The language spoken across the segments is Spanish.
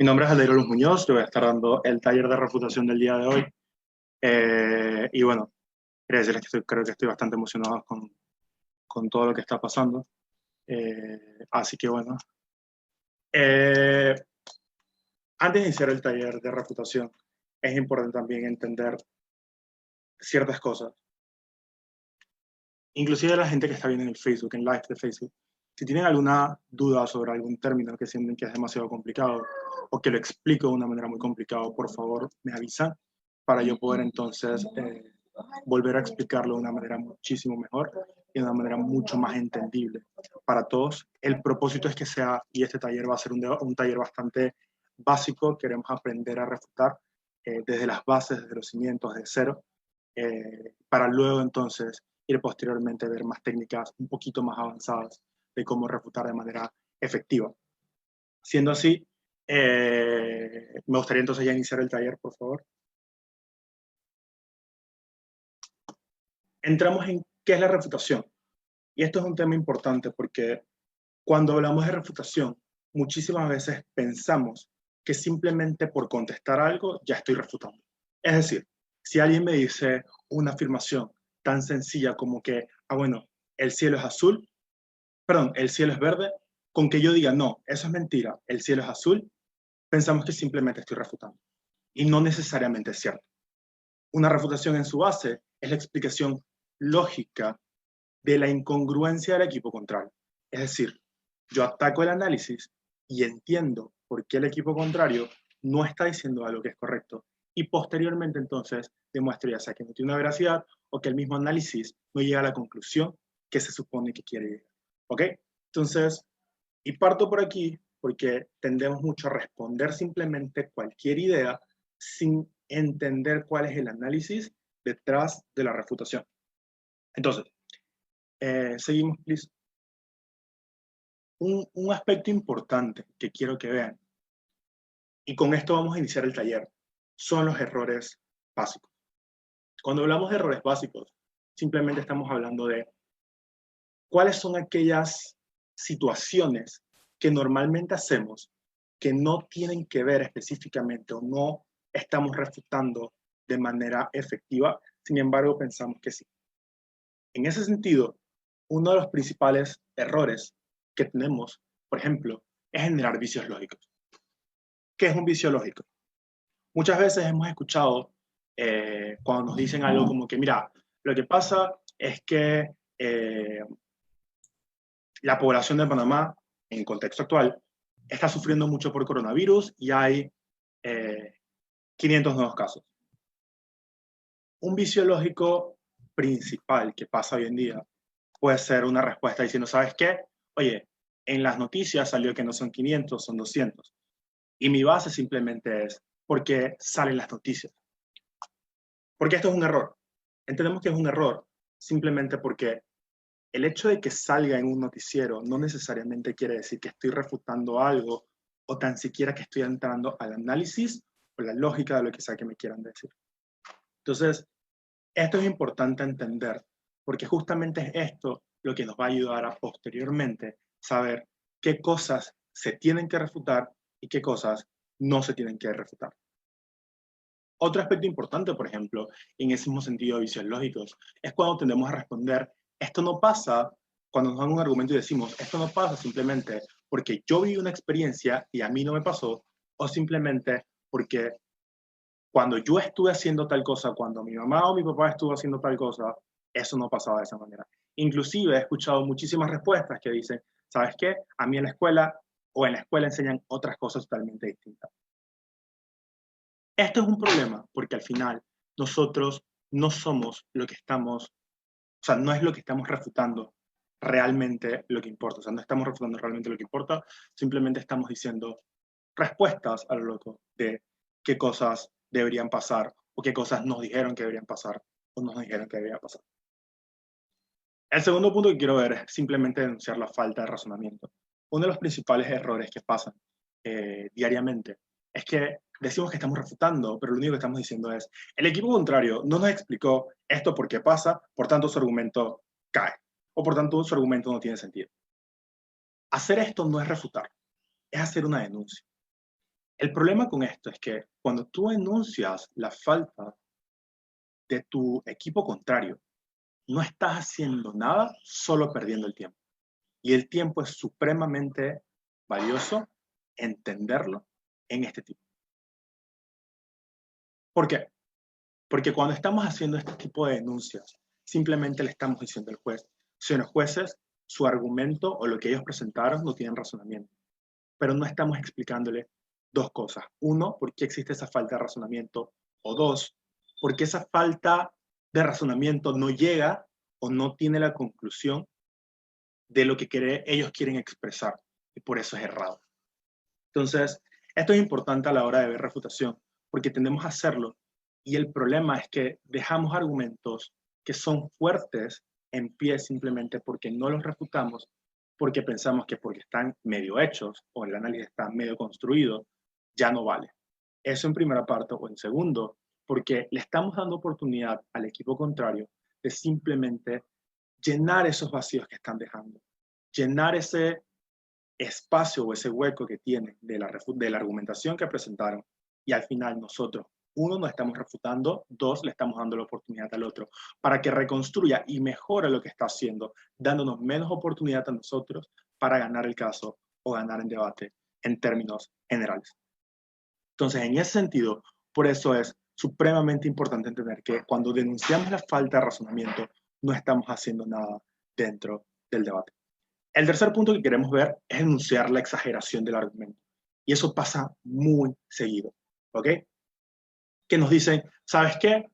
Mi nombre es Aldeiro Luz Muñoz, te voy a estar dando el taller de refutación del día de hoy. Y bueno, quería decirles que creo que estoy bastante emocionado con todo lo que está pasando. Así que bueno, eh, antes de iniciar el taller de refutación, es importante también entender ciertas cosas. Inclusive la gente que está viendo en el Facebook, en live de Facebook, si tienen alguna duda sobre algún término que sienten que es demasiado complicado o que lo explico de una manera muy complicada, por favor me avisan para yo poder entonces volver a explicarlo de una manera muchísimo mejor y de una manera mucho más entendible para todos. El propósito es que sea, y este taller va a ser un taller bastante básico, queremos aprender a refutar desde las bases, desde los cimientos, de cero, para luego entonces ir posteriormente a ver más técnicas un poquito más avanzadas de cómo refutar de manera efectiva. Siendo así, me gustaría entonces ya iniciar el taller, por favor. Entramos en qué es la refutación. Y esto es un tema importante porque cuando hablamos de refutación, muchísimas veces pensamos que simplemente por contestar algo ya estoy refutando. Es decir, si alguien me dice una afirmación tan sencilla como que, bueno, el cielo es azul, perdón, el cielo es verde, con que yo diga, no, eso es mentira, el cielo es azul, pensamos que simplemente estoy refutando. Y no necesariamente es cierto. Una refutación en su base es la explicación lógica de la incongruencia del equipo contrario. Es decir, yo ataco el análisis y entiendo por qué el equipo contrario no está diciendo algo que es correcto. Y posteriormente entonces demuestro ya sea que no tiene una veracidad o que el mismo análisis no llega a la conclusión que se supone que quiere llegar. ¿Ok? Entonces, y parto por aquí porque tendemos mucho a responder simplemente cualquier idea sin entender cuál es el análisis detrás de la refutación. Entonces, seguimos, please. Un aspecto importante que quiero que vean, y con esto vamos a iniciar el taller, son los errores básicos. Cuando hablamos de errores básicos, simplemente estamos hablando de cuáles son aquellas situaciones que normalmente hacemos que no tienen que ver específicamente o no estamos refutando de manera efectiva, sin embargo pensamos que sí. En ese sentido, uno de los principales errores que tenemos, por ejemplo, es generar vicios lógicos. ¿Qué es un vicio lógico? Muchas veces hemos escuchado cuando nos dicen algo como que, mira, lo que pasa es que la población de Panamá, en el contexto actual, está sufriendo mucho por coronavirus y hay 500 nuevos casos. Un vicio lógico principal que pasa hoy en día puede ser una respuesta diciendo, ¿sabes qué? Oye, en las noticias salió que no son 500, son 200. Y mi base simplemente es porque salen las noticias. Porque esto es un error. Entendemos que es un error simplemente porque el hecho de que salga en un noticiero no necesariamente quiere decir que estoy refutando algo o tan siquiera que estoy entrando al análisis o la lógica de lo que sea que me quieran decir. Entonces, esto es importante entender porque justamente es esto lo que nos va a ayudar a posteriormente saber qué cosas se tienen que refutar y qué cosas no se tienen que refutar. Otro aspecto importante, por ejemplo, en ese mismo sentido de vicios lógicos, es cuando tendemos a responder, esto no pasa, cuando nos dan un argumento y decimos, esto no pasa simplemente porque yo viví una experiencia y a mí no me pasó, o simplemente porque cuando yo estuve haciendo tal cosa, cuando mi mamá o mi papá estuvo haciendo tal cosa, eso no pasaba de esa manera. Inclusive he escuchado muchísimas respuestas que dicen, ¿sabes qué? A mí en la escuela o en la escuela enseñan otras cosas totalmente distintas. Esto es un problema porque al final nosotros no somos lo que estamos, o sea, no es lo que estamos refutando realmente lo que importa, o sea, no estamos refutando realmente lo que importa, simplemente estamos diciendo respuestas a lo loco de qué cosas deberían pasar o qué cosas nos dijeron que deberían pasar o nos dijeron que deberían pasar. El segundo punto que quiero ver es simplemente denunciar la falta de razonamiento. Uno de los principales errores que pasan diariamente es que decimos que estamos refutando, pero lo único que estamos diciendo es, el equipo contrario no nos explicó esto por qué pasa, por tanto su argumento cae, o por tanto su argumento no tiene sentido. Hacer esto no es refutar, es hacer una denuncia. El problema con esto es que cuando tú enuncias la falta de tu equipo contrario, no estás haciendo nada, solo perdiendo el tiempo. Y el tiempo es supremamente valioso entenderlo en este tipo. ¿Por qué? Porque cuando estamos haciendo este tipo de denuncias, simplemente le estamos diciendo al juez, señores jueces, su argumento o lo que ellos presentaron no tienen razonamiento. Pero no estamos explicándole dos cosas. Uno, por qué existe esa falta de razonamiento. O dos, por qué esa falta de razonamiento no llega o no tiene la conclusión de lo que ellos quieren expresar. Y por eso es errado. Entonces, esto es importante a la hora de ver refutación, porque tendemos a hacerlo. Y el problema es que dejamos argumentos que son fuertes en pie simplemente porque no los refutamos, porque pensamos que porque están medio hechos o el análisis está medio construido, ya no vale. Eso en primera parte, o en segundo, porque le estamos dando oportunidad al equipo contrario de simplemente llenar esos vacíos que están dejando, llenar ese espacio o ese hueco que tiene de la argumentación que presentaron, y al final nosotros, uno, no estamos refutando, dos, le estamos dando la oportunidad al otro para que reconstruya y mejore lo que está haciendo, dándonos menos oportunidad a nosotros para ganar el caso o ganar en debate en términos generales. Entonces, en ese sentido, por eso es supremamente importante entender que cuando denunciamos la falta de razonamiento, no estamos haciendo nada dentro del debate. El tercer punto que queremos ver es enunciar la exageración del argumento. Y eso pasa muy seguido, ¿ok? Que nos dicen, ¿sabes qué?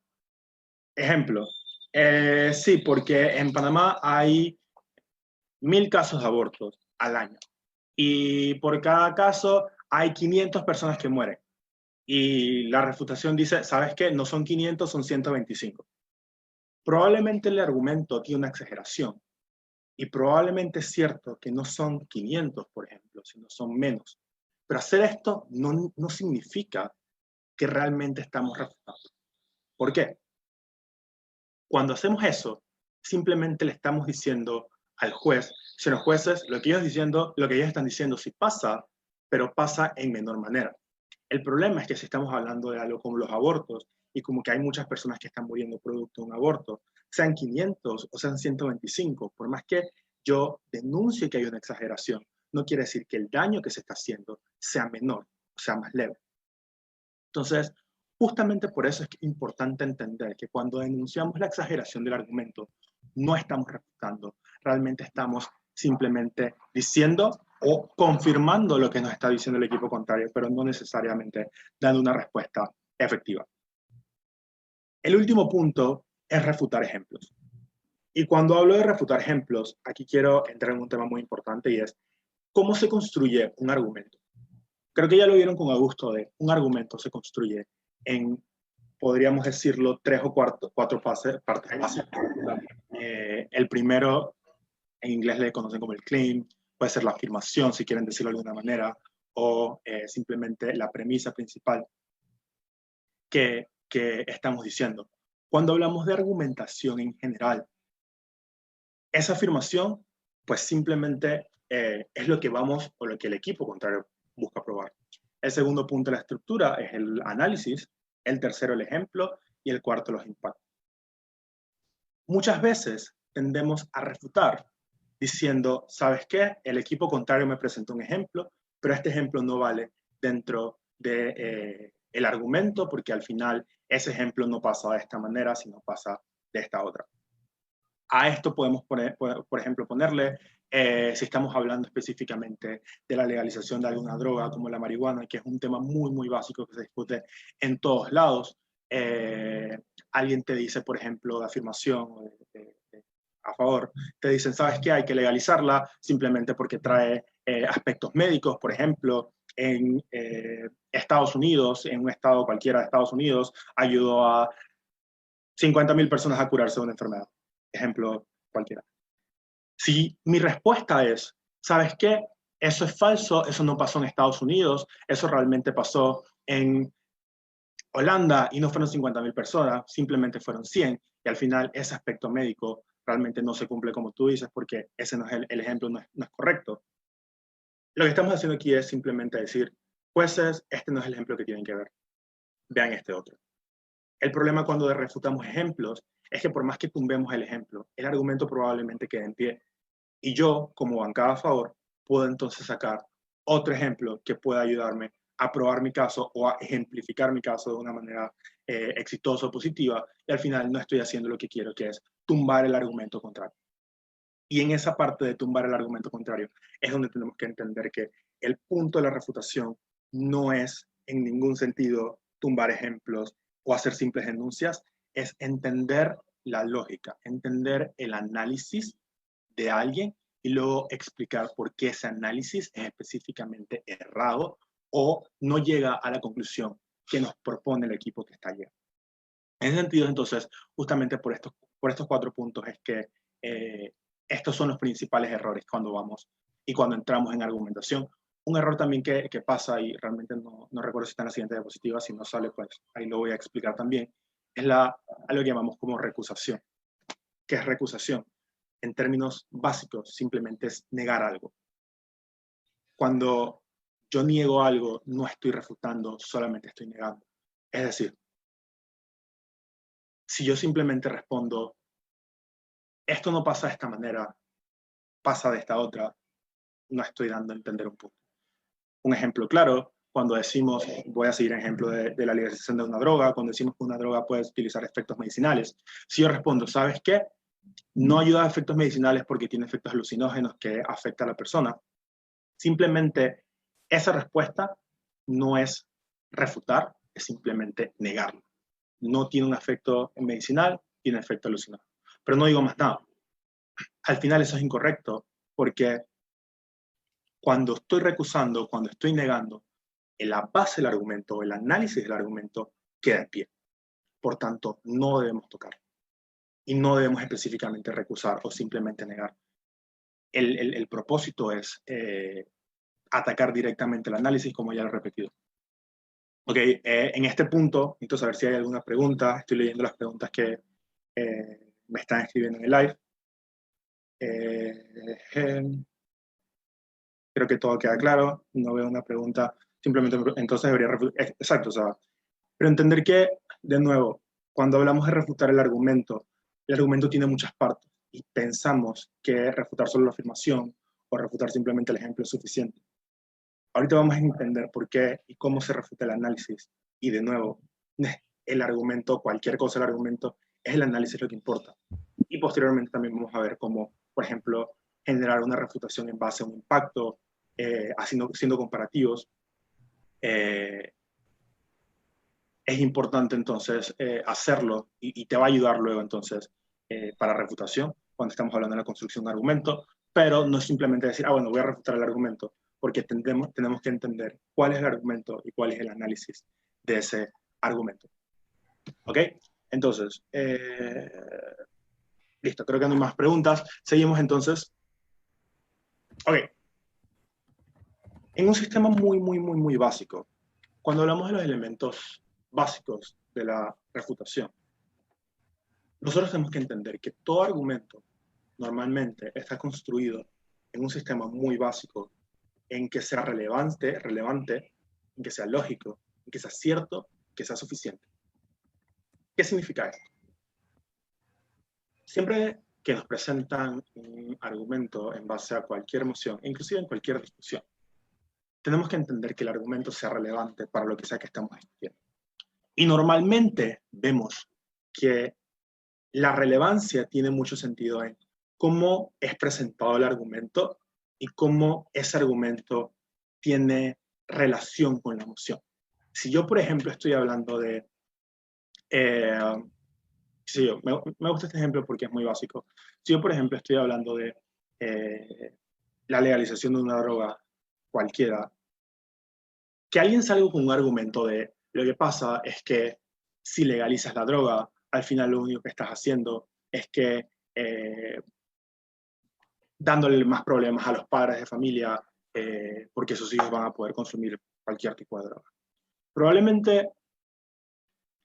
Ejemplo, sí, porque en Panamá hay 1000 casos de abortos al año. Y por cada caso hay 500 personas que mueren. Y la refutación dice, ¿sabes qué? No son 500, son 125. Probablemente el argumento tiene una exageración. Y probablemente es cierto que no son 500, por ejemplo, sino son menos. Pero hacer esto no significa que realmente estamos refutando. ¿Por qué? Cuando hacemos eso, simplemente le estamos diciendo al juez, señores jueces, lo que ellos están diciendo sí pasa, pero pasa en menor manera. El problema es que si estamos hablando de algo como los abortos, y como que hay muchas personas que están muriendo producto de un aborto, sean 500 o sean 125, por más que yo denuncie que hay una exageración, no quiere decir que el daño que se está haciendo sea menor o sea más leve. Entonces, justamente por eso es importante entender que cuando denunciamos la exageración del argumento, no estamos refutando, realmente estamos simplemente diciendo o confirmando lo que nos está diciendo el equipo contrario, pero no necesariamente dando una respuesta efectiva. El último punto es refutar ejemplos. Y cuando hablo de refutar ejemplos, aquí quiero entrar en un tema muy importante y es cómo se construye un argumento. Creo que ya lo vieron con Augusto de un argumento se construye en, podríamos decirlo, 3 o 4 partes básicas. El primero, en inglés le conocen como el claim, puede ser la afirmación, si quieren decirlo de alguna manera, o simplemente la premisa principal que estamos diciendo. Cuando hablamos de argumentación en general, esa afirmación, pues simplemente es lo que vamos o lo que el equipo contrario busca probar. El segundo punto de la estructura es el análisis, el tercero el ejemplo y el cuarto los impactos. Muchas veces tendemos a refutar diciendo, ¿sabes qué? El equipo contrario me presentó un ejemplo, pero este ejemplo no vale dentro del argumento porque al final ese ejemplo no pasa de esta manera, sino pasa de esta otra. A esto podemos poner, por ejemplo, ponerle, si estamos hablando específicamente de la legalización de alguna droga como la marihuana, que es un tema muy, muy básico que se discute en todos lados. Alguien te dice, por ejemplo, de afirmación a favor, te dicen, ¿sabes qué? Hay que legalizarla simplemente porque trae aspectos médicos, por ejemplo, en Estados Unidos, en un estado cualquiera de Estados Unidos, ayudó a 50.000 personas a curarse de una enfermedad. Ejemplo cualquiera. Si mi respuesta es, ¿sabes qué? Eso es falso, eso no pasó en Estados Unidos, eso realmente pasó en Holanda y no fueron 50.000 personas, simplemente fueron 100 y al final ese aspecto médico realmente no se cumple como tú dices porque ese no es el ejemplo, no es correcto. Lo que estamos haciendo aquí es simplemente decir, jueces, este no es el ejemplo que tienen que ver. Vean este otro. El problema cuando refutamos ejemplos es que por más que tumbemos el ejemplo, el argumento probablemente quede en pie. Y yo, como bancada a favor, puedo entonces sacar otro ejemplo que pueda ayudarme a probar mi caso o a ejemplificar mi caso de una manera exitosa o positiva, y al final no estoy haciendo lo que quiero, que es tumbar el argumento contrario. Y en esa parte de tumbar el argumento contrario es donde tenemos que entender que el punto de la refutación no es en ningún sentido tumbar ejemplos o hacer simples enuncias, es entender la lógica, entender el análisis de alguien y luego explicar por qué ese análisis es específicamente errado o no llega a la conclusión que nos propone el equipo que está allí. En ese sentido, entonces, justamente por estos 4 puntos es que estos son los principales errores cuando vamos y cuando entramos en argumentación. Un error también que pasa, y realmente no recuerdo si está en la siguiente diapositiva, si no sale, pues ahí lo voy a explicar también, es algo que llamamos como recusación. ¿Qué es recusación? En términos básicos, simplemente es negar algo. Cuando yo niego algo, no estoy refutando, solamente estoy negando. Es decir, si yo simplemente respondo, esto no pasa de esta manera, pasa de esta otra, no estoy dando a entender un punto. Un ejemplo claro, cuando decimos, voy a seguir el ejemplo de la legalización de una droga, cuando decimos que una droga puede utilizar efectos medicinales. Si yo respondo, ¿sabes qué? No ayuda a efectos medicinales porque tiene efectos alucinógenos que afectan a la persona. Simplemente esa respuesta no es refutar, es simplemente negarlo. No tiene un efecto medicinal, tiene efecto alucinógeno. Pero no digo más nada. Al final eso es incorrecto, porque cuando estoy recusando, cuando estoy negando, en la base del argumento, el análisis del argumento queda en pie. Por tanto, no debemos tocar. Y no debemos específicamente recusar o simplemente negar. El propósito es atacar directamente el análisis, como ya lo he repetido. Ok, en este punto, necesito saber si hay alguna pregunta. Estoy leyendo las preguntas que me están escribiendo en el live. Creo que todo queda claro. No veo una pregunta. Simplemente, entonces debería refutar. Exacto, o sea, pero entender que, de nuevo, cuando hablamos de refutar el argumento tiene muchas partes y pensamos que refutar solo la afirmación o refutar simplemente el ejemplo es suficiente. Ahorita vamos a entender por qué y cómo se refuta el análisis. Y de nuevo, el argumento, cualquier cosa del argumento, es el análisis lo que importa. Y posteriormente también vamos a ver cómo, por ejemplo, generar una refutación en base a un impacto, siendo comparativos. Es importante entonces hacerlo y te va a ayudar luego entonces para refutación cuando estamos hablando de la construcción de un argumento, pero no es simplemente decir, bueno, voy a refutar el argumento, porque tenemos que entender cuál es el argumento y cuál es el análisis de ese argumento. ¿Ok? Entonces, listo, creo que no hay más preguntas. Seguimos entonces. Ok. En un sistema muy básico, cuando hablamos de los elementos básicos de la refutación, nosotros tenemos que entender que todo argumento normalmente está construido en un sistema muy básico en que sea relevante, en que sea lógico, en que sea cierto, que sea suficiente. ¿Qué significa esto? Siempre que nos presentan un argumento en base a cualquier moción, inclusive en cualquier discusión, tenemos que entender que el argumento sea relevante para lo que sea que estamos discutiendo. Y normalmente vemos que la relevancia tiene mucho sentido en cómo es presentado el argumento y cómo ese argumento tiene relación con la moción. Si yo, por ejemplo, estoy hablando de... me gusta este ejemplo porque es muy básico. Si yo, por ejemplo, estoy hablando de la legalización de una droga cualquiera, que alguien salga con un argumento de lo que pasa es que si legalizas la droga, al final lo único que estás haciendo es que dándole más problemas a los padres de familia porque sus hijos van a poder consumir cualquier tipo de droga. Probablemente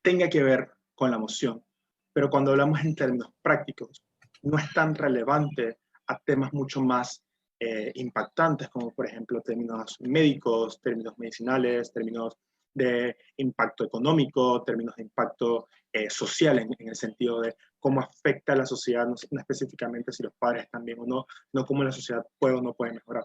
tenga que ver con la moción, pero cuando hablamos en términos prácticos, no es tan relevante a temas mucho más impactantes, como por ejemplo términos médicos, términos medicinales, términos de impacto económico, términos de impacto social en el sentido de cómo afecta a la sociedad, no específicamente si los padres están bien o no, no cómo la sociedad puede o no puede mejorar.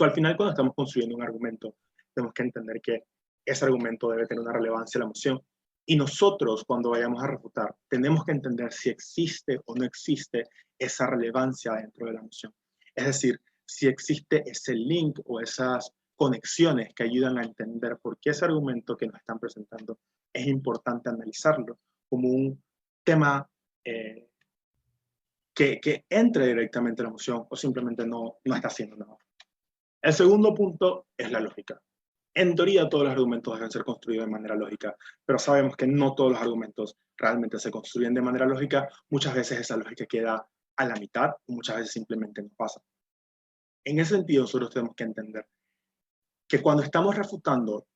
Al final, cuando estamos construyendo un argumento, tenemos que entender que ese argumento debe tener una relevancia en la emoción. Y nosotros, cuando vayamos a refutar, tenemos que entender si existe o no existe esa relevancia dentro de la emoción. Es decir, si existe ese link o esas conexiones que ayudan a entender por qué ese argumento que nos están presentando es importante analizarlo como un tema que entre directamente en la emoción o simplemente no está haciendo nada. El segundo punto es la lógica. En teoría, todos los argumentos deben ser construidos de manera lógica, pero sabemos que no todos los argumentos realmente se construyen de manera lógica. Muchas veces esa lógica queda a la mitad, o muchas veces simplemente no pasa. En ese sentido, nosotros tenemos que entender que cuando estamos refutando,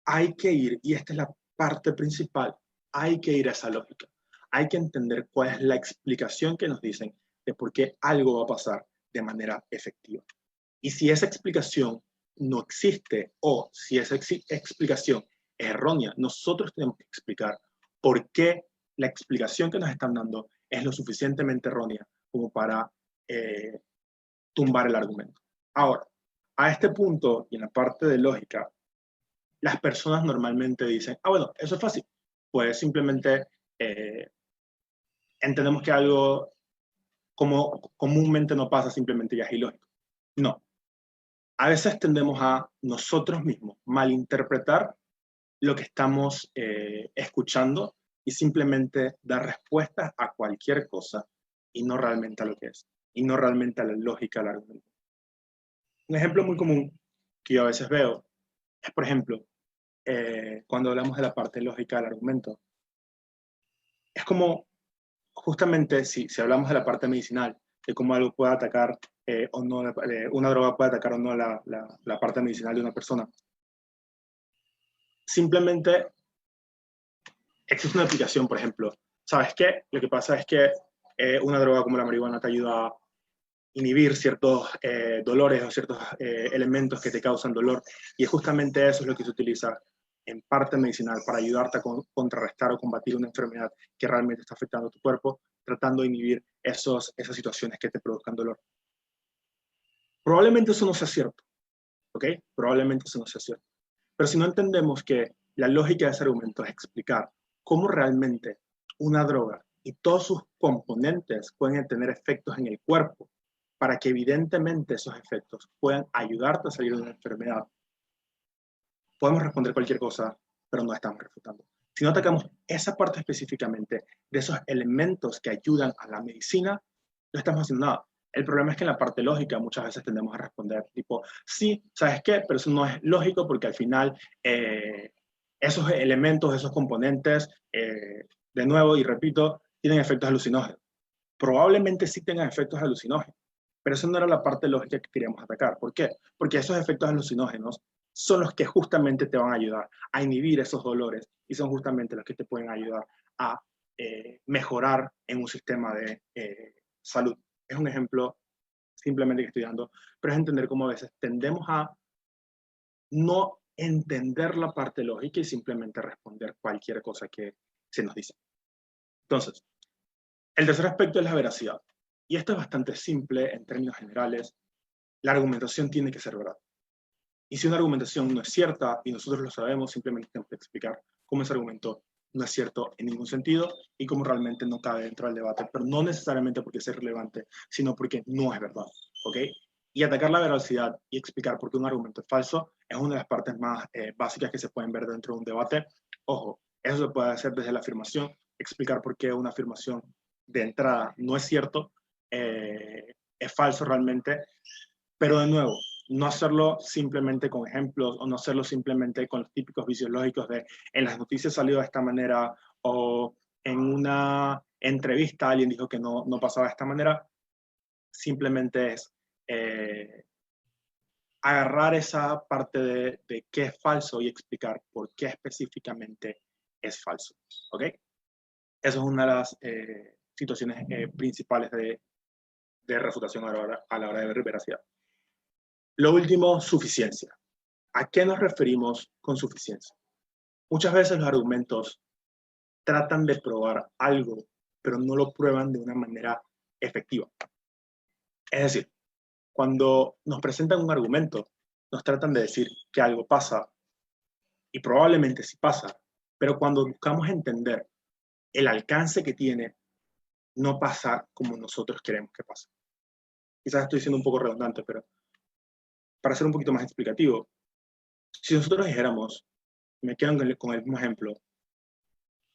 hay que ir, y esta es la parte principal, hay que ir a esa lógica. Hay que entender cuál es la explicación que nos dicen de por qué algo va a pasar de manera efectiva. Y si esa explicación no existe o si esa explicación es errónea, nosotros tenemos que explicar por qué la explicación que nos están dando es lo suficientemente errónea como para tumbar el argumento. Ahora, a este punto y en la parte de lógica, las personas normalmente dicen, bueno, eso es fácil, pues simplemente entendemos que algo como comúnmente no pasa, simplemente ya es ilógico. No. A veces tendemos a nosotros mismos malinterpretar lo que estamos escuchando y simplemente dar respuestas a cualquier cosa y no realmente a lo que es, y no realmente a la lógica del argumento. Un ejemplo muy común que yo a veces veo es, por ejemplo, cuando hablamos de la parte lógica del argumento, es como justamente si hablamos de la parte medicinal, de cómo algo puede atacar o no, una droga puede atacar o no la parte medicinal de una persona. Simplemente existe una aplicación, por ejemplo. ¿Sabes qué? Lo que pasa es que una droga como la marihuana te ayuda a inhibir ciertos dolores o ciertos elementos que te causan dolor. Y justamente eso es lo que se utiliza en parte medicinal para ayudarte a contrarrestar o combatir una enfermedad que realmente está afectando a tu cuerpo, tratando de inhibir esas situaciones que te produzcan dolor. Probablemente eso no sea cierto, ¿ok? Probablemente eso no sea cierto. Pero si no entendemos que la lógica de ese argumento es explicar cómo realmente una droga y todos sus componentes pueden tener efectos en el cuerpo para que evidentemente esos efectos puedan ayudarte a salir de una enfermedad, podemos responder cualquier cosa, pero no estamos refutando. Si no atacamos esa parte específicamente de esos elementos que ayudan a la medicina, no estamos haciendo nada. El problema es que en la parte lógica muchas veces tendemos a responder tipo, sí, ¿sabes qué? Pero eso no es lógico porque al final esos elementos, esos componentes, de nuevo y repito, tienen efectos alucinógenos. Probablemente sí tengan efectos alucinógenos, pero eso no era la parte lógica que queríamos atacar. ¿Por qué? Porque esos efectos alucinógenos son los que justamente te van a ayudar a inhibir esos dolores y son justamente los que te pueden ayudar a mejorar en un sistema de salud. Es un ejemplo simplemente que estoy dando, pero es entender cómo a veces tendemos a no entender la parte lógica y simplemente responder cualquier cosa que se nos dice. Entonces, el tercer aspecto es la veracidad. Y esto es bastante simple en términos generales. La argumentación tiene que ser verdad. Y si una argumentación no es cierta y nosotros lo sabemos, simplemente tenemos que explicar cómo ese argumento no es cierto en ningún sentido y cómo realmente no cabe dentro del debate, pero no necesariamente porque sea relevante, sino porque no es verdad, ¿ok? Y atacar la veracidad y explicar por qué un argumento es falso es una de las partes más básicas que se pueden ver dentro de un debate. Ojo, eso se puede hacer desde la afirmación, explicar por qué una afirmación de entrada no es cierto, es falso realmente, pero de nuevo, no hacerlo simplemente con ejemplos o no hacerlo simplemente con los típicos vicios lógicos de en las noticias salió de esta manera o en una entrevista alguien dijo que no pasaba de esta manera. Simplemente es agarrar esa parte de qué es falso y explicar por qué específicamente es falso. ¿Ok? Eso es una de las situaciones principales de de refutación a la hora de ver veracidad. Lo último, suficiencia. ¿A qué nos referimos con suficiencia? Muchas veces los argumentos tratan de probar algo, pero no lo prueban de una manera efectiva. Es decir, cuando nos presentan un argumento, nos tratan de decir que algo pasa, y probablemente sí pasa, pero cuando buscamos entender el alcance que tiene, no pasa como nosotros queremos que pase. Quizás estoy siendo un poco redundante, pero para ser un poquito más explicativo, si nosotros dijéramos, me quedo con el mismo ejemplo,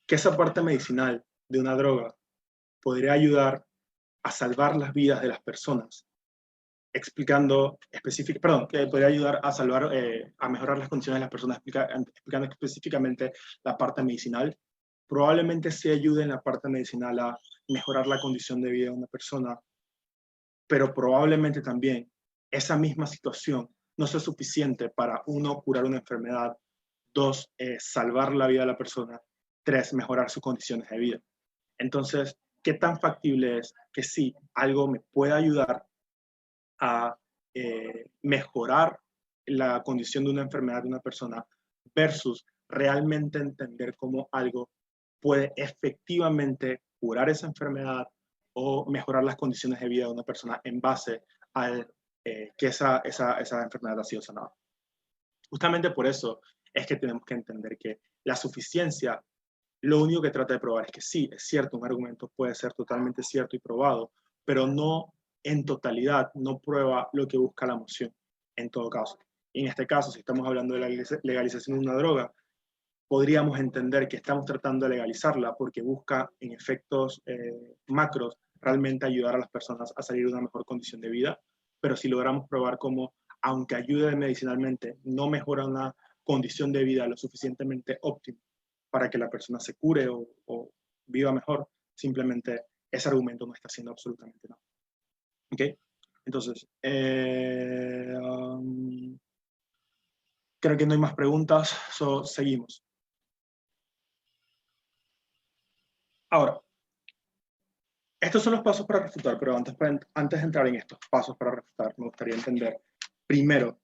que esa parte medicinal de una droga podría ayudar a salvar las vidas de las personas, explicando que podría ayudar a salvar, a mejorar las condiciones de las personas, explicando específicamente la parte medicinal, probablemente sí ayude en la parte medicinal a mejorar la condición de vida de una persona, pero probablemente también esa misma situación no sea suficiente para, uno, curar una enfermedad, dos, salvar la vida de la persona, tres, mejorar sus condiciones de vida. Entonces, ¿qué tan factible es que sí, algo me pueda ayudar a mejorar la condición de una enfermedad de una persona versus realmente entender cómo algo puede efectivamente curar esa enfermedad o mejorar las condiciones de vida de una persona en base a que esa enfermedad ha sido sanada? Justamente por eso es que tenemos que entender que la suficiencia lo único que trata de probar es que sí, es cierto, un argumento puede ser totalmente cierto y probado, pero no en totalidad, no prueba lo que busca la moción, en todo caso. Y en este caso, si estamos hablando de la legalización de una droga, podríamos entender que estamos tratando de legalizarla porque busca, en efectos macros, realmente ayudar a las personas a salir de una mejor condición de vida, pero si logramos probar cómo, aunque ayude medicinalmente, no mejora una condición de vida lo suficientemente óptima para que la persona se cure o viva mejor, simplemente ese argumento no está haciendo absolutamente nada. ¿Ok? Entonces, creo que no hay más preguntas, seguimos. Ahora, estos son los pasos para refutar, pero antes de entrar en estos pasos para refutar, me gustaría entender, primero,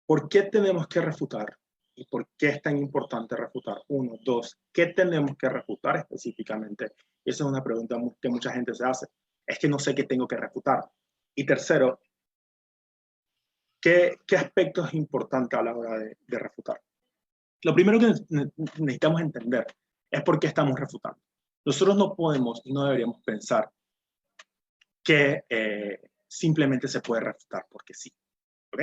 ¿por qué tenemos que refutar? ¿Y por qué es tan importante refutar? Uno, dos, ¿qué tenemos que refutar específicamente? Esa es una pregunta que mucha gente se hace. Es que no sé qué tengo que refutar. Y tercero, ¿qué aspecto es importante a la hora de refutar? Lo primero que necesitamos entender es por qué estamos refutando. Nosotros no podemos y no deberíamos pensar que simplemente se puede refutar porque sí. ¿Ok?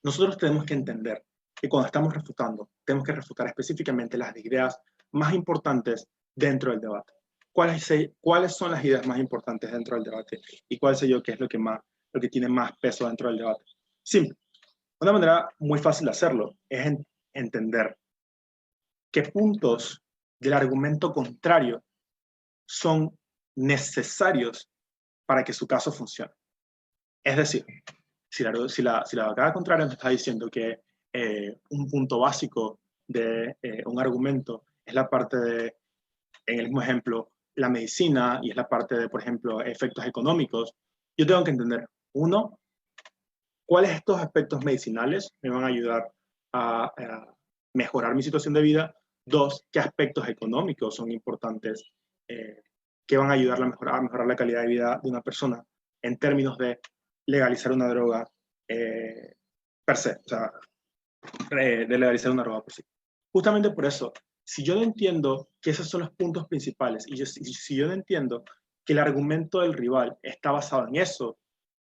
Nosotros tenemos que entender que cuando estamos refutando, tenemos que refutar específicamente las ideas más importantes dentro del debate. ¿Cuáles son las ideas más importantes dentro del debate? ¿Y cuál sé yo que es lo que tiene más peso dentro del debate? Simple. Una manera muy fácil de hacerlo es entender qué puntos del argumento contrario son necesarios para que su caso funcione. Es decir, si la abogada contraria nos está diciendo que un punto básico de un argumento es la parte de, en el mismo ejemplo, la medicina y es la parte de, por ejemplo, efectos económicos, yo tengo que entender, uno, cuáles de estos aspectos medicinales me van a ayudar a mejorar mi situación de vida. Dos, qué aspectos económicos son importantes que van a ayudar a mejorar la calidad de vida de una persona en términos de legalizar una droga per se, o sea, de legalizar una droga por sí. Justamente por eso, si yo no entiendo que esos son los puntos principales y si yo no entiendo que el argumento del rival está basado en eso,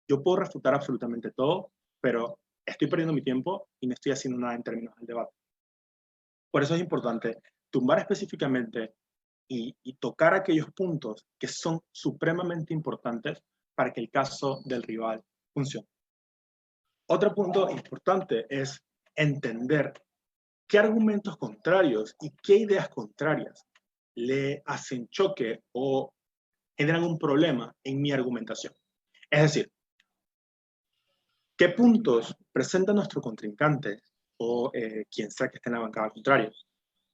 yo puedo refutar absolutamente todo, pero estoy perdiendo mi tiempo y no estoy haciendo nada en términos del debate. Por eso es importante tumbar específicamente y tocar aquellos puntos que son supremamente importantes para que el caso del rival funcione. Otro punto importante es entender qué argumentos contrarios y qué ideas contrarias le hacen choque o generan un problema en mi argumentación. Es decir, qué puntos presenta nuestro contrincante o quien sea que esté en la bancada contraria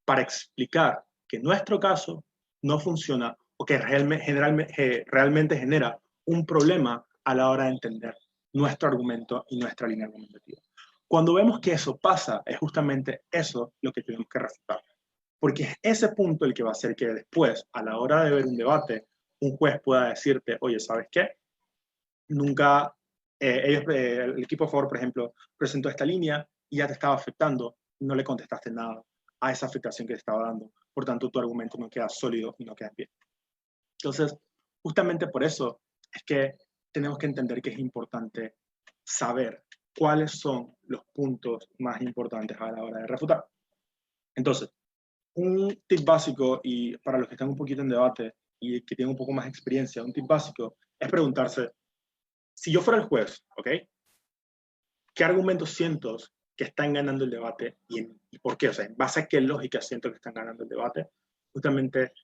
para explicar que nuestro caso no funciona o que realmente genera un problema a la hora de entender nuestro argumento y nuestra línea argumentativa. Cuando vemos que eso pasa, es justamente eso lo que tenemos que refutar. Porque es ese punto el que va a hacer que después, a la hora de ver un debate, un juez pueda decirte, oye, ¿sabes qué? Nunca, el equipo a favor, por ejemplo, presentó esta línea y ya te estaba afectando, no le contestaste nada a esa afectación que te estaba dando. Por tanto, tu argumento no queda sólido y no queda en pie. Entonces, justamente por eso es que tenemos que entender que es importante saber cuáles son los puntos más importantes a la hora de refutar. Entonces, un tip básico, y para los que están un poquito en debate y que tienen un poco más de experiencia, un tip básico es preguntarse, si yo fuera el juez, ¿ok? ¿Qué argumentos siento que están ganando el debate y por qué? O sea, en base a qué lógica siento que están ganando el debate. Justamente,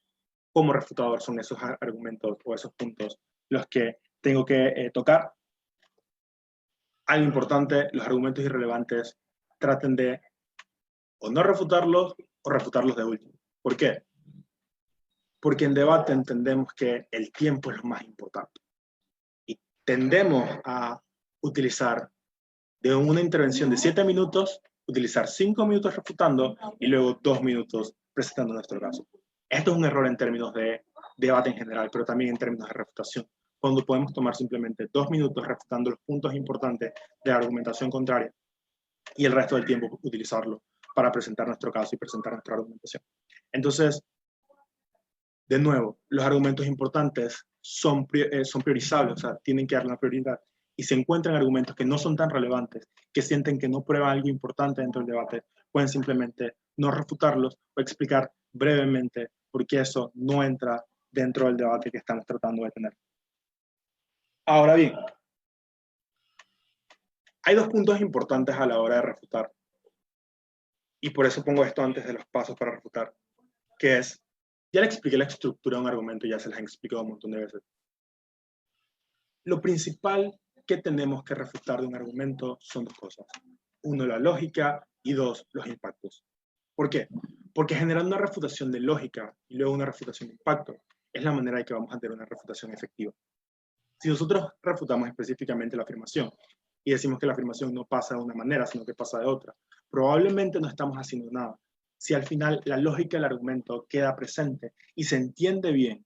como refutador son esos argumentos o esos puntos los que tengo que tocar. Algo importante, los argumentos irrelevantes traten de o no refutarlos o refutarlos de último. ¿Por qué? Porque en debate entendemos que el tiempo es lo más importante. Y tendemos a utilizar de una intervención de 7 minutos, utilizar 5 minutos refutando y luego 2 minutos presentando nuestro caso. Esto es un error en términos de debate en general, pero también en términos de refutación, cuando podemos tomar simplemente 2 minutos refutando los puntos importantes de la argumentación contraria y el resto del tiempo utilizarlo para presentar nuestro caso y presentar nuestra argumentación. Entonces, de nuevo, los argumentos importantes son priorizables, o sea, tienen que dar la prioridad. Y se encuentran argumentos que no son tan relevantes, que sienten que no prueban algo importante dentro del debate, pueden simplemente no refutarlos o explicar brevemente por qué eso no entra dentro del debate que estamos tratando de tener. Ahora bien, hay dos puntos importantes a la hora de refutar, y por eso pongo esto antes de los pasos para refutar, que es, ya le expliqué la estructura de un argumento, ya se las he explicado un montón de veces. Lo principal que tenemos que refutar de un argumento son dos cosas. Uno, la lógica, y dos, los impactos. ¿Por qué? Porque generando una refutación de lógica y luego una refutación de impacto es la manera de que vamos a tener una refutación efectiva. Si nosotros refutamos específicamente la afirmación y decimos que la afirmación no pasa de una manera, sino que pasa de otra, probablemente no estamos haciendo nada. Si al final la lógica del argumento queda presente y se entiende bien,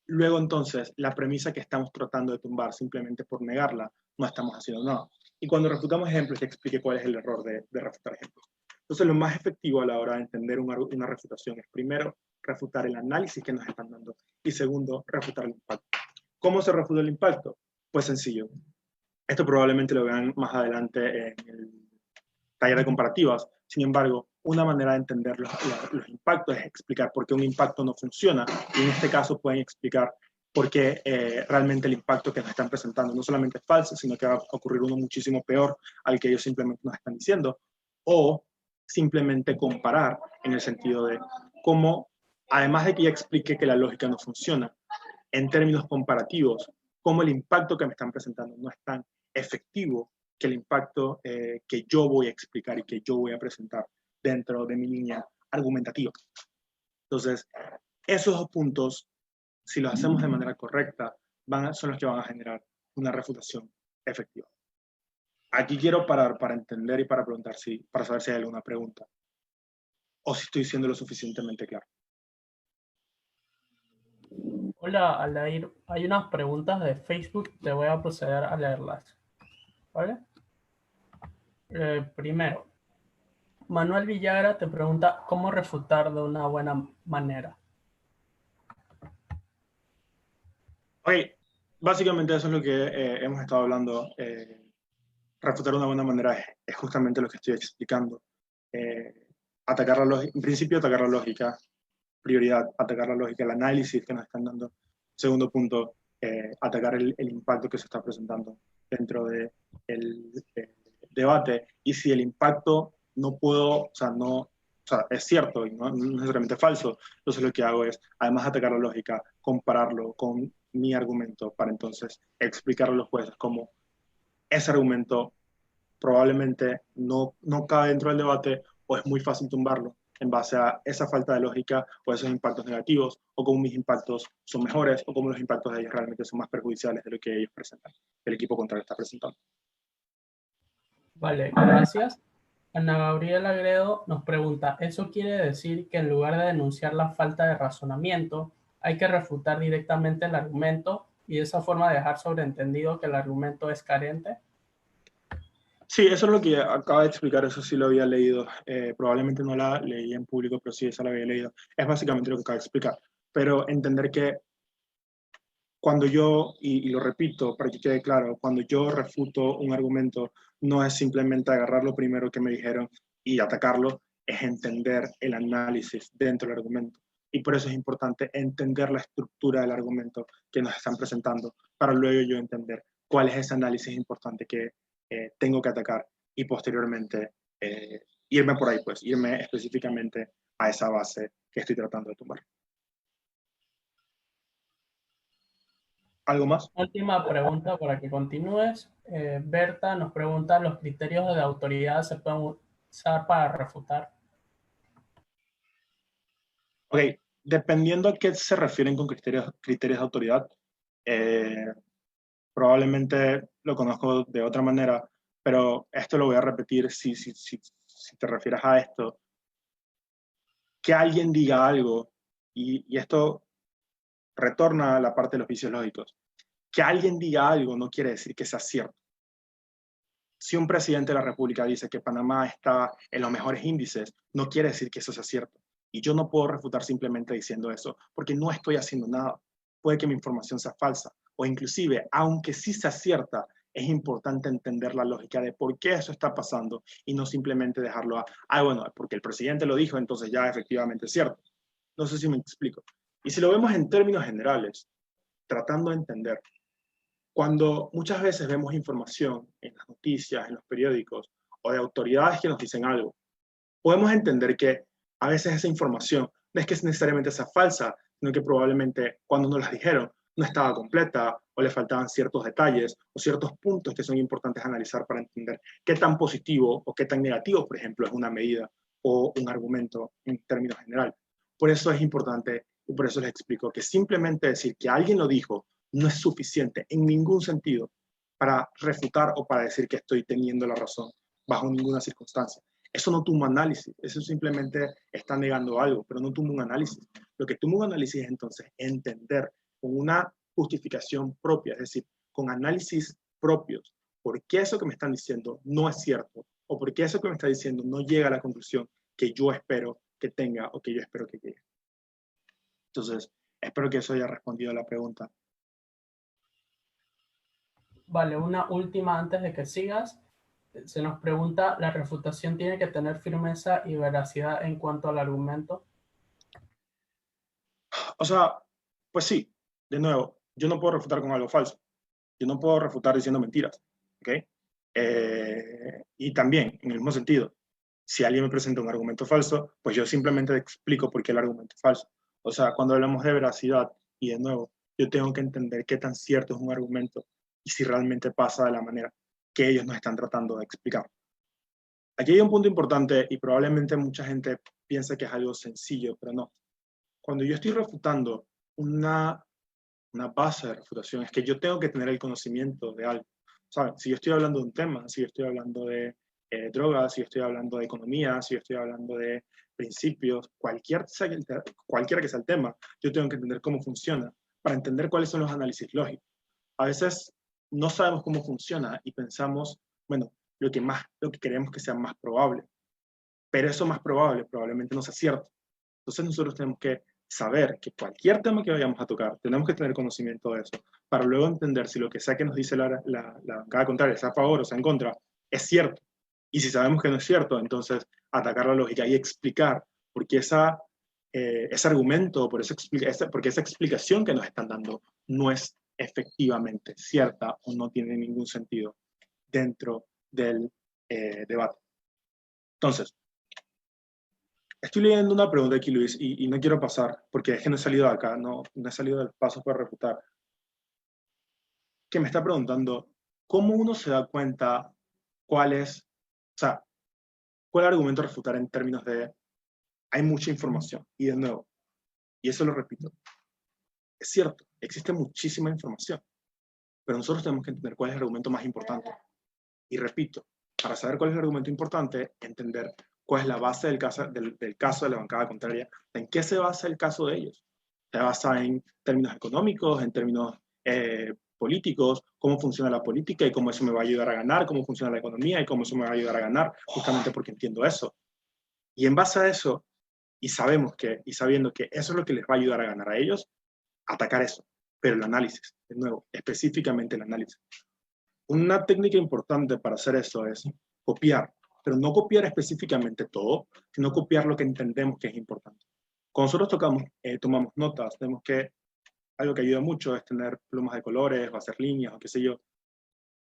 luego entonces la premisa que estamos tratando de tumbar simplemente por negarla, no estamos haciendo nada. Y cuando refutamos ejemplos, te expliqué cuál es el error de refutar ejemplos. Entonces lo más efectivo a la hora de entender una refutación es primero refutar el análisis que nos están dando y segundo, refutar el impacto. ¿Cómo se refuta el impacto? Pues sencillo. Esto probablemente lo vean más adelante en el taller de comparativas. Sin embargo, una manera de entender los impactos es explicar por qué un impacto no funciona. Y en este caso pueden explicar por qué realmente el impacto que nos están presentando no solamente es falso, sino que va a ocurrir uno muchísimo peor al que ellos simplemente nos están diciendo. O simplemente comparar en el sentido de cómo, además de que ya expliqué que la lógica no funciona, en términos comparativos, cómo el impacto que me están presentando no es tan efectivo que el impacto que yo voy a explicar y que yo voy a presentar dentro de mi línea argumentativa. Entonces, esos dos puntos, si los hacemos de manera correcta, son los que van a generar una refutación efectiva. Aquí quiero parar para entender y para preguntar para saber si hay alguna pregunta o si estoy siendo lo suficientemente claro. Hola, Alair. Hay unas preguntas de Facebook, te voy a proceder a leerlas. ¿Vale? Primero, Manuel Villagra te pregunta cómo refutar de una buena manera. Ok, básicamente eso es lo que hemos estado hablando. Refutar de una buena manera es justamente lo que estoy explicando. Atacar la lógica, en principio atacar la lógica, prioridad, atacar la lógica, el análisis que nos están dando. Segundo punto, atacar el impacto que se está presentando dentro del debate. Y si el impacto no puedo, o sea, es cierto y no necesariamente falso, entonces lo que hago es, además de atacar la lógica, compararlo con mi argumento para entonces explicarle a los jueces cómo ese argumento probablemente no cabe dentro del debate o es muy fácil tumbarlo en base a esa falta de lógica o esos impactos negativos, o cómo mis impactos son mejores, o cómo los impactos de ellos realmente son más perjudiciales de lo que ellos presentan, el equipo contrario está presentando. Vale, gracias. Ana Gabriela Agredo nos pregunta, ¿eso quiere decir que en lugar de denunciar la falta de razonamiento, hay que refutar directamente el argumento y de esa forma dejar sobreentendido que el argumento es carente? Sí, eso es lo que acaba de explicar, eso sí lo había leído. Probablemente no la leí en público, pero sí, esa la había leído. Es básicamente lo que acaba de explicar. Pero entender que cuando yo, y lo repito para que quede claro, cuando yo refuto un argumento, no es simplemente agarrar lo primero que me dijeron y atacarlo, es entender el análisis dentro del argumento. Y por eso es importante entender la estructura del argumento que nos están presentando, para luego yo entender cuál es ese análisis importante que tengo que atacar y posteriormente irme por ahí, pues, irme específicamente a esa base que estoy tratando de tumbar. ¿Algo más? Última pregunta para que continúes. Berta nos pregunta, ¿los criterios de autoridad se pueden usar para refutar? Ok, dependiendo a qué se refieren con criterios de autoridad, eh, probablemente lo conozco de otra manera, pero esto lo voy a repetir si te refieres a esto. Que alguien diga algo, y esto retorna a la parte de los vicios lógicos, que alguien diga algo no quiere decir que sea cierto. Si un presidente de la República dice que Panamá está en los mejores índices, no quiere decir que eso sea cierto. Y yo no puedo refutar simplemente diciendo eso, porque no estoy haciendo nada. Puede que mi información sea falsa, o inclusive, aunque sí sea cierta, es importante entender la lógica de por qué eso está pasando y no simplemente dejarlo bueno, porque el presidente lo dijo, entonces ya efectivamente es cierto. No sé si me explico. Y si lo vemos en términos generales, tratando de entender, cuando muchas veces vemos información en las noticias, en los periódicos, o de autoridades que nos dicen algo, podemos entender que a veces esa información no es que necesariamente sea falsa, sino que probablemente cuando nos las dijeron no estaba completa o le faltaban ciertos detalles o ciertos puntos que son importantes analizar para entender qué tan positivo o qué tan negativo, por ejemplo, es una medida o un argumento en términos generales. Por eso es importante y por eso les explico que simplemente decir que alguien lo dijo no es suficiente en ningún sentido para refutar o para decir que estoy teniendo la razón bajo ninguna circunstancia. Eso no toma análisis, eso simplemente está negando algo, pero no toma un análisis. Lo que toma un análisis es entonces entender con una justificación propia, es decir, con análisis propios, por qué eso que me están diciendo no es cierto, o por qué eso que me está diciendo no llega a la conclusión que yo espero que tenga o que yo espero que llegue. Entonces, espero que eso haya respondido a la pregunta. Vale, una última antes de que sigas. Se nos pregunta, ¿la refutación tiene que tener firmeza y veracidad en cuanto al argumento? O sea, pues sí, de nuevo, yo no puedo refutar con algo falso. Yo no puedo refutar diciendo mentiras. ¿Ok? Y también, en el mismo sentido, si alguien me presenta un argumento falso, pues yo simplemente explico por qué el argumento es falso. O sea, cuando hablamos de veracidad, y de nuevo, yo tengo que entender qué tan cierto es un argumento y si realmente pasa de la manera que ellos nos están tratando de explicar. Aquí hay un punto importante y probablemente mucha gente piensa que es algo sencillo, pero no. Cuando yo estoy refutando una base de refutación, es que yo tengo que tener el conocimiento de algo. ¿Saben? Si yo estoy hablando de un tema, si yo estoy hablando de drogas, si yo estoy hablando de economía, si yo estoy hablando de principios, cualquiera que sea el tema, yo tengo que entender cómo funciona para entender cuáles son los análisis lógicos. A veces no sabemos cómo funciona y pensamos, bueno, lo que queremos que sea más probable, pero eso más probable probablemente no sea cierto. Entonces nosotros tenemos que saber que cualquier tema que vayamos a tocar, tenemos que tener conocimiento de eso, para luego entender si lo que sea que nos dice la bancada contraria, sea a favor o sea en contra, es cierto. Y si sabemos que no es cierto, entonces atacar la lógica y explicar por qué ese argumento, porque esa explicación que nos están dando no es efectivamente cierta o no tiene ningún sentido dentro del debate. Entonces, estoy leyendo una pregunta aquí, Luis, y no quiero pasar, porque es que no he salido de acá, no he salido del paso para refutar. Que me está preguntando, ¿cómo uno se da cuenta cuál argumento refutar en términos de hay mucha información. Y de nuevo, y eso lo repito, es cierto, existe muchísima información, pero nosotros tenemos que entender cuál es el argumento más importante. Y repito, para saber cuál es el argumento importante, entender cuál es la base del caso de la bancada contraria, en qué se basa el caso de ellos. Se basa en términos económicos, en términos políticos, cómo funciona la política y cómo eso me va a ayudar a ganar, cómo funciona la economía y cómo eso me va a ayudar a ganar, justamente porque entiendo eso. Y en base a eso, y sabiendo que eso es lo que les va a ayudar a ganar a ellos, atacar eso. Pero el análisis, de nuevo, específicamente el análisis. Una técnica importante para hacer eso es copiar, pero no copiar específicamente todo, sino copiar lo que entendemos que es importante. Cuando nosotros tomamos notas, tenemos que, algo que ayuda mucho es tener plumas de colores o hacer líneas o qué sé yo,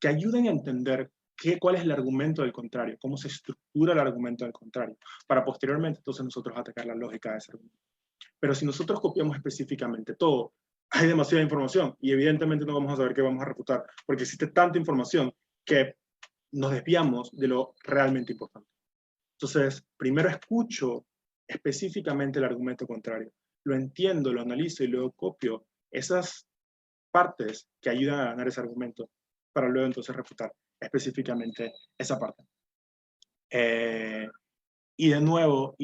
que ayuden a entender cuál es el argumento del contrario, cómo se estructura el argumento del contrario, para posteriormente entonces nosotros atacar la lógica de ese argumento. Pero si nosotros copiamos específicamente todo, hay demasiada información y evidentemente no vamos a saber qué vamos a refutar, porque existe tanta información que nos desviamos de lo realmente importante. Entonces, primero escucho específicamente el argumento contrario, lo entiendo, lo analizo y luego copio esas partes que ayudan a ganar ese argumento para luego entonces refutar específicamente esa parte. Y de nuevo,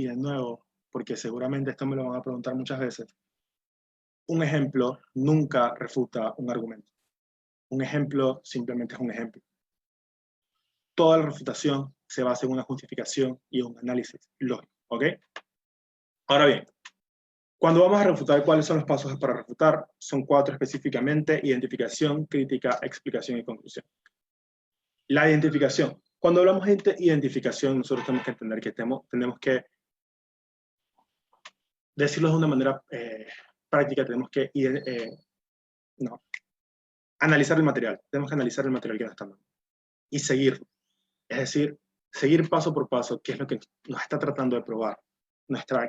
porque seguramente esto me lo van a preguntar muchas veces, un ejemplo nunca refuta un argumento. Un ejemplo simplemente es un ejemplo. Toda la refutación se basa en una justificación y un análisis lógico, ¿ok? Ahora bien, cuando vamos a refutar, ¿cuáles son los pasos para refutar? Son 4 específicamente: identificación, crítica, explicación y conclusión. La identificación. Cuando hablamos de identificación, nosotros tenemos que entender que tenemos que decirlo de una manera práctica, tenemos que analizar el material. Tenemos que analizar el material que nos están dando y seguirlo. Es decir, seguir paso por paso qué es lo que nos está tratando de probar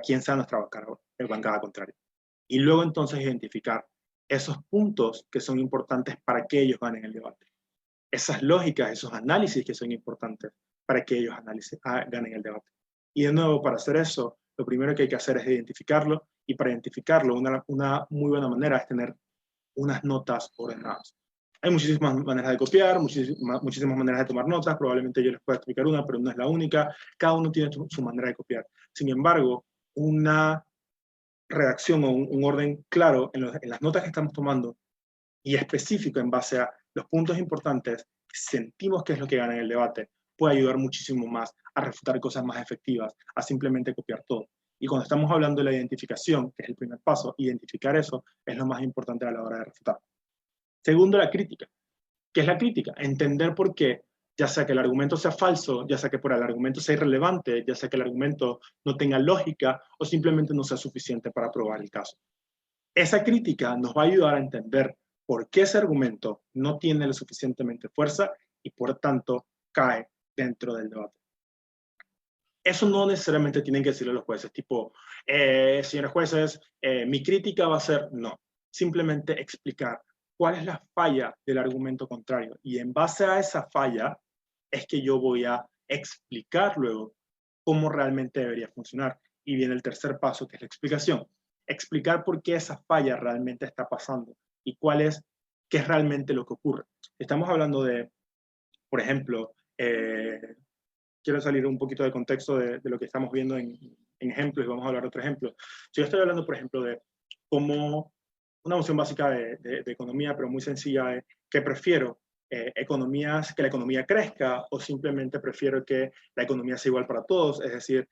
quién sea nuestra bancada contraria. Y luego entonces identificar esos puntos que son importantes para que ellos ganen el debate. Esas lógicas, esos análisis que son importantes para que ellos ganen el debate. Y de nuevo, para hacer eso, lo primero que hay que hacer es identificarlo, y para identificarlo, una muy buena manera es tener unas notas ordenadas. Hay muchísimas maneras de copiar, muchísimas maneras de tomar notas, probablemente yo les pueda explicar una, pero no es la única. Cada uno tiene su manera de copiar. Sin embargo, una redacción o un orden claro en las notas que estamos tomando y específico en base a los puntos importantes que sentimos que es lo que gana en el debate, puede ayudar muchísimo más a refutar cosas más efectivas, a simplemente copiar todo. Y cuando estamos hablando de la identificación, que es el primer paso, identificar eso es lo más importante a la hora de refutar. Segundo, la crítica. ¿Qué es la crítica? Entender por qué, ya sea que el argumento sea falso, ya sea que por el argumento sea irrelevante, ya sea que el argumento no tenga lógica o simplemente no sea suficiente para probar el caso. Esa crítica nos va a ayudar a entender por qué ese argumento no tiene lo suficientemente fuerza y por tanto cae dentro del debate. Eso no necesariamente tienen que decirle a los jueces, tipo, señores jueces, mi crítica va a ser no. Simplemente explicar cuál es la falla del argumento contrario. Y en base a esa falla es que yo voy a explicar luego cómo realmente debería funcionar. Y viene el tercer paso, que es la explicación. Explicar por qué esa falla realmente está pasando y qué es realmente lo que ocurre. Estamos hablando de, por ejemplo, quiero salir un poquito de contexto de lo que estamos viendo en ejemplos y vamos a hablar de otro ejemplo. Si yo estoy hablando, por ejemplo, de cómo una noción básica de economía, pero muy sencilla, es que prefiero que la economía crezca o simplemente prefiero que la economía sea igual para todos, es decir,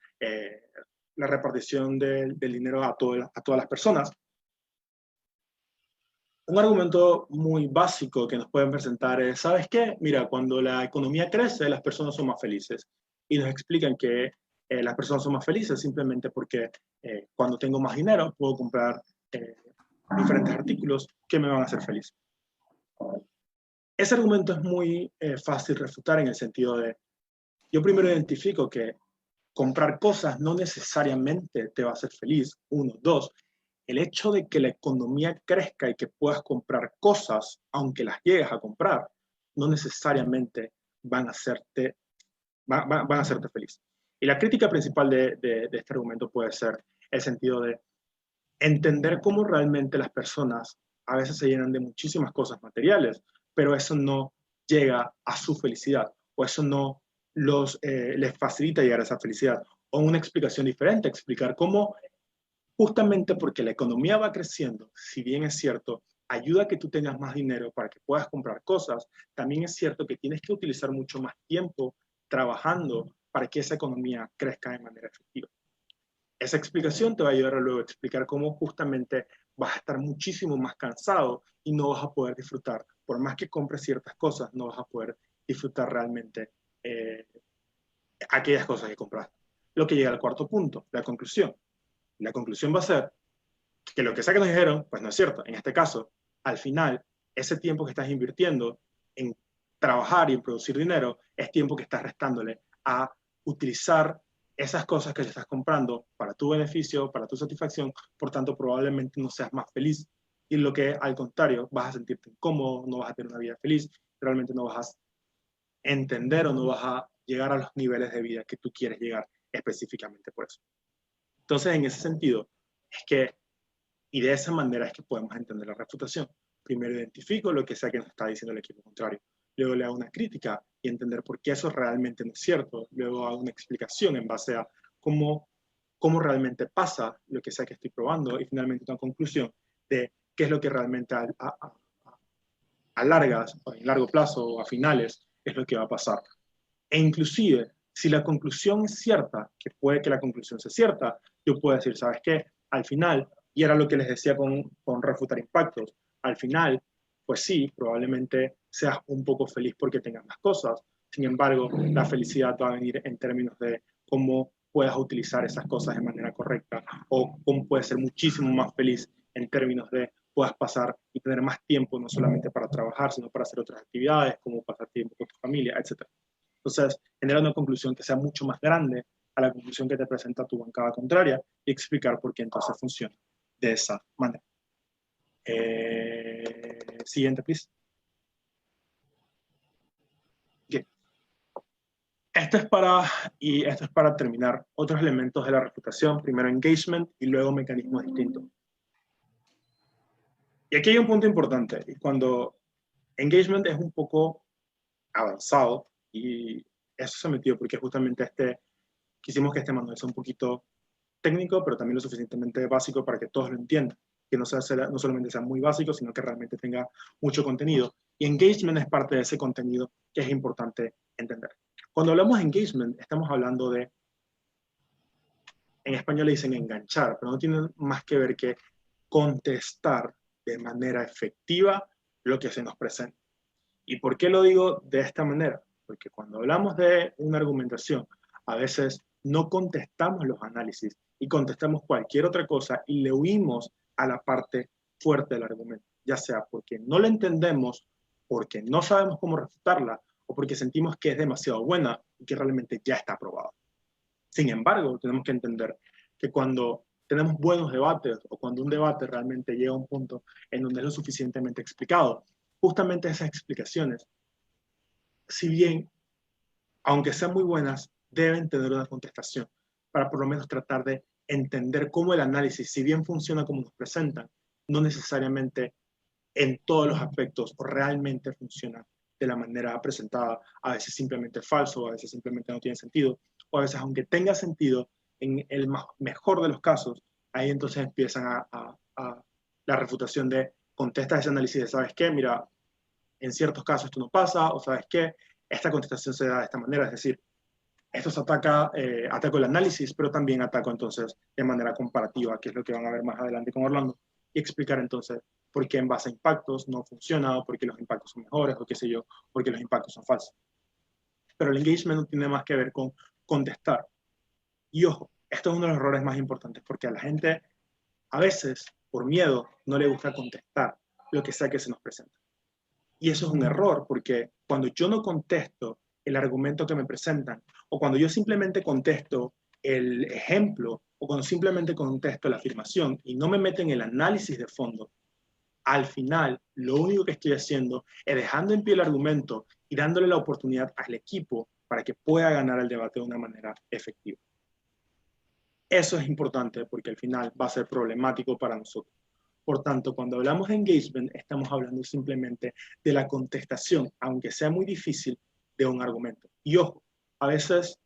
la repartición del dinero a todas las personas. Un argumento muy básico que nos pueden presentar es, ¿sabes qué? Mira, cuando la economía crece, las personas son más felices. Y nos explican que las personas son más felices simplemente porque cuando tengo más dinero puedo comprar diferentes artículos que me van a hacer feliz. Ese argumento es muy fácil refutar en el sentido de, yo primero identifico que comprar cosas no necesariamente te va a hacer feliz, 1, 2. El hecho de que la economía crezca y que puedas comprar cosas, aunque las llegues a comprar, no necesariamente van a hacerte feliz. Y la crítica principal de este argumento puede ser el sentido de entender cómo realmente las personas a veces se llenan de muchísimas cosas materiales, pero eso no llega a su felicidad, o eso no les facilita llegar a esa felicidad. O una explicación diferente, explicar cómo justamente porque la economía va creciendo, si bien es cierto, ayuda a que tú tengas más dinero para que puedas comprar cosas, también es cierto que tienes que utilizar mucho más tiempo trabajando para que esa economía crezca de manera efectiva. Esa explicación te va a ayudar a luego explicar cómo justamente vas a estar muchísimo más cansado y no vas a poder disfrutar. Por más que compres ciertas cosas, no vas a poder disfrutar realmente aquellas cosas que compraste. Lo que llega al cuarto punto, la conclusión. La conclusión va a ser que lo que sea que nos dijeron, pues no es cierto. En este caso, al final, ese tiempo que estás invirtiendo en trabajar y en producir dinero es tiempo que estás restándole a utilizar esas cosas que le estás comprando para tu beneficio, para tu satisfacción, por tanto probablemente no seas más feliz. Y lo que al contrario, vas a sentirte incómodo, no vas a tener una vida feliz, realmente no vas a entender o no vas a llegar a los niveles de vida que tú quieres llegar específicamente por eso. Entonces, en ese sentido, es que, y de esa manera es que podemos entender la refutación. Primero identifico lo que sea que nos está diciendo el equipo contrario. Luego le hago una crítica y entender por qué eso realmente no es cierto. Luego hago una explicación en base a cómo realmente pasa lo que sea que estoy probando. Y finalmente una conclusión de qué es lo que realmente a largas, o en largo plazo o a finales es lo que va a pasar. E inclusive, si la conclusión es cierta, que puede que la conclusión sea cierta, yo puedo decir, ¿sabes qué? Al final, y era lo que les decía con refutar impactos, al final, pues sí, probablemente seas un poco feliz porque tengas más cosas. Sin embargo, la felicidad va a venir en términos de cómo puedas utilizar esas cosas de manera correcta o cómo puedes ser muchísimo más feliz en términos de puedas pasar y tener más tiempo no solamente para trabajar, sino para hacer otras actividades, como pasar tiempo con tu familia, etc. Entonces, genera una conclusión que sea mucho más grande a la conclusión que te presenta tu bancada contraria y explicar por qué entonces funciona de esa manera. Siguiente, please. Okay. Esto es para terminar otros elementos de la refutación. Primero engagement y luego mecanismos distintos. Y aquí hay un punto importante. Y cuando engagement es un poco avanzado, y eso se metió porque justamente quisimos que este manual sea un poquito técnico, pero también lo suficientemente básico para que todos lo entiendan, que no solamente sea muy básico, sino que realmente tenga mucho contenido. Y engagement es parte de ese contenido que es importante entender. Cuando hablamos de engagement, estamos hablando de, en español le dicen enganchar, pero no tiene más que ver que contestar de manera efectiva lo que se nos presenta. ¿Y por qué lo digo de esta manera? Porque cuando hablamos de una argumentación, a veces no contestamos los análisis y contestamos cualquier otra cosa y le huimos a la parte fuerte del argumento, ya sea porque no la entendemos, porque no sabemos cómo refutarla o porque sentimos que es demasiado buena y que realmente ya está aprobada. Sin embargo, tenemos que entender que cuando tenemos buenos debates o cuando un debate realmente llega a un punto en donde es lo suficientemente explicado, justamente esas explicaciones, si bien, aunque sean muy buenas, deben tener una contestación para por lo menos tratar de entender cómo el análisis, si bien funciona como nos presentan, no necesariamente en todos los aspectos o realmente funciona de la manera presentada. A veces simplemente es falso, a veces simplemente no tiene sentido, o a veces aunque tenga sentido, en el mejor de los casos, ahí entonces empiezan a la refutación de contesta ese análisis de, ¿sabes qué? Mira, en ciertos casos esto no pasa, o ¿sabes qué? Esta contestación se da de esta manera, es decir, esto se ataco el análisis, pero también ataco entonces de manera comparativa, que es lo que van a ver más adelante con Orlando, y explicar entonces por qué en base a impactos no funciona, o por qué los impactos son mejores, o qué sé yo, por qué los impactos son falsos. Pero el engagement no tiene más que ver con contestar. Y ojo, esto es uno de los errores más importantes, porque a la gente a veces, por miedo, no le gusta contestar lo que sea que se nos presenta. Y eso es un error, porque cuando yo no contesto el argumento que me presentan, o cuando yo simplemente contesto el ejemplo, o cuando simplemente contesto la afirmación y no me meto en el análisis de fondo, al final lo único que estoy haciendo es dejando en pie el argumento y dándole la oportunidad al equipo para que pueda ganar el debate de una manera efectiva. Eso es importante porque al final va a ser problemático para nosotros. Por tanto, cuando hablamos de engagement, estamos hablando simplemente de la contestación, aunque sea muy difícil, de un argumento. Y ojo, a veces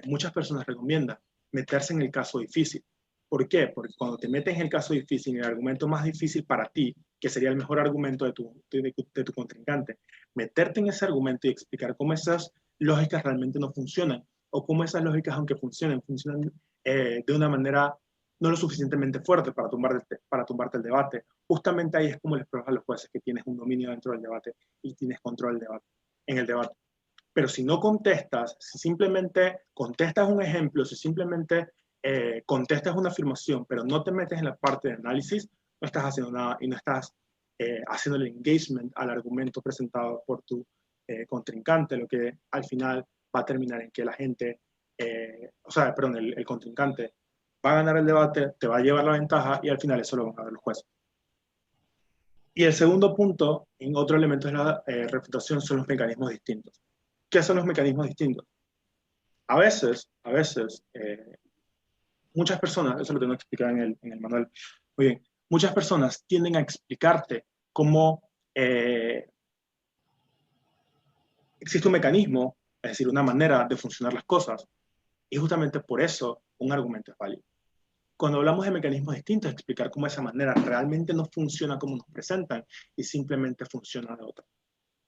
muchas personas recomiendan meterse en el caso difícil. ¿Por qué? Porque cuando te metes en el caso difícil, en el argumento más difícil para ti, que sería el mejor argumento de tu contrincante, meterte en ese argumento y explicar cómo esas lógicas realmente no funcionan, o cómo esas lógicas, aunque funcionan de una manera no lo suficientemente fuerte para tumbarte el debate. Justamente ahí es como les pruebas a los jueces que tienes un dominio dentro del debate y tienes control en el debate. Pero si no contestas, si simplemente contestas un ejemplo, si simplemente contestas una afirmación, pero no te metes en la parte de análisis, no estás haciendo nada y no estás haciendo el engagement al argumento presentado por tu contrincante, lo que al final va a terminar en que la gente, el contrincante va a ganar el debate, te va a llevar la ventaja y al final eso lo van a ver los jueces. Y el segundo punto, en otro elemento de la refutación, son los mecanismos distintos. ¿Qué son los mecanismos distintos? A veces, muchas personas, eso lo tengo que explicar en el manual, muy bien, muchas personas tienden a explicarte cómo existe un mecanismo, es decir, una manera de funcionar las cosas, y justamente por eso un argumento es válido. Cuando hablamos de mecanismos distintos, explicar cómo esa manera realmente no funciona como nos presentan y simplemente funciona de otra.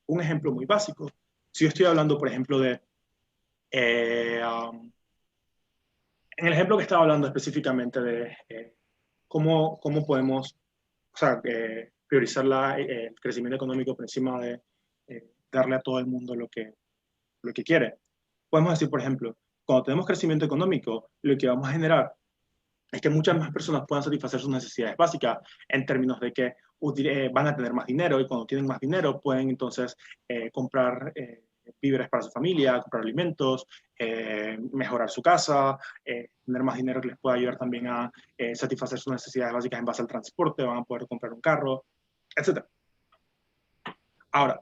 Un ejemplo muy básico, si yo estoy hablando, por ejemplo, de en el ejemplo que estaba hablando específicamente de cómo podemos priorizar el crecimiento económico por encima de darle a todo el mundo lo que quiere. Podemos decir, por ejemplo, cuando tenemos crecimiento económico, lo que vamos a generar es que muchas más personas puedan satisfacer sus necesidades básicas en términos de que van a tener más dinero y cuando tienen más dinero pueden entonces comprar víveres para su familia, comprar alimentos, mejorar su casa, tener más dinero que les pueda ayudar también a satisfacer sus necesidades básicas en base al transporte, van a poder comprar un carro, etc. Ahora,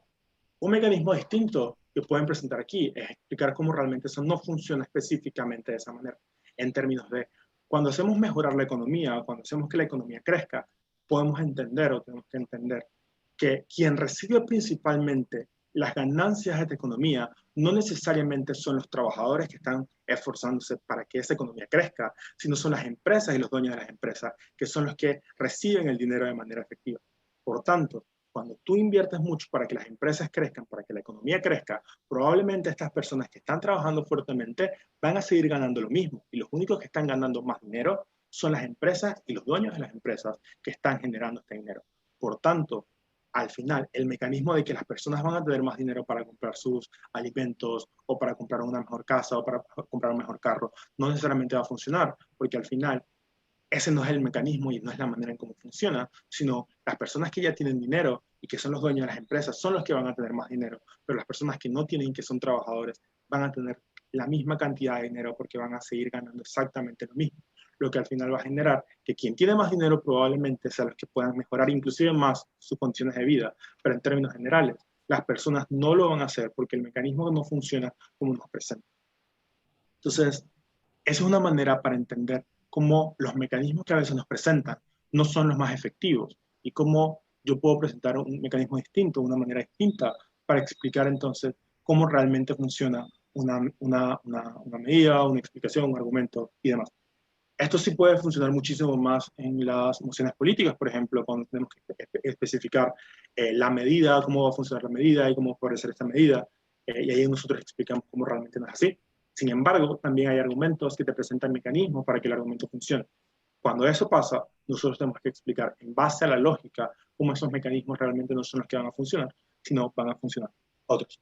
un mecanismo distinto que pueden presentar aquí es explicar cómo realmente eso no funciona específicamente de esa manera, en términos de cuando hacemos mejorar la economía, cuando hacemos que la economía crezca, podemos entender o tenemos que entender que quien recibe principalmente las ganancias de esta economía no necesariamente son los trabajadores que están esforzándose para que esa economía crezca, sino son las empresas y los dueños de las empresas, que son los que reciben el dinero de manera efectiva. Por tanto, cuando tú inviertes mucho para que las empresas crezcan, para que la economía crezca, probablemente estas personas que están trabajando fuertemente van a seguir ganando lo mismo. Y los únicos que están ganando más dinero son las empresas y los dueños de las empresas que están generando este dinero. Por tanto, al final, el mecanismo de que las personas van a tener más dinero para comprar sus alimentos o para comprar una mejor casa o para comprar un mejor carro, no necesariamente va a funcionar, porque al final ese no es el mecanismo y no es la manera en cómo funciona, sino las personas que ya tienen dinero y que son los dueños de las empresas son los que van a tener más dinero, pero las personas que no tienen, que son trabajadores, van a tener la misma cantidad de dinero porque van a seguir ganando exactamente lo mismo, lo que al final va a generar que quien tiene más dinero probablemente sea los que puedan mejorar inclusive más sus condiciones de vida, pero en términos generales, las personas no lo van a hacer porque el mecanismo no funciona como nos presenta. Entonces, esa es una manera para entender cómo los mecanismos que a veces nos presentan no son los más efectivos y cómo yo puedo presentar un mecanismo distinto, una manera distinta para explicar entonces cómo realmente funciona una medida, una explicación, un argumento y demás. Esto sí puede funcionar muchísimo más en las mociones políticas, por ejemplo, cuando tenemos que especificar la medida, cómo va a funcionar la medida y cómo puede ser esta medida, y ahí nosotros explicamos cómo realmente no es así. Sin embargo, también hay argumentos que te presentan mecanismos para que el argumento funcione. Cuando eso pasa, nosotros tenemos que explicar en base a la lógica cómo esos mecanismos realmente no son los que van a funcionar, sino van a funcionar otros.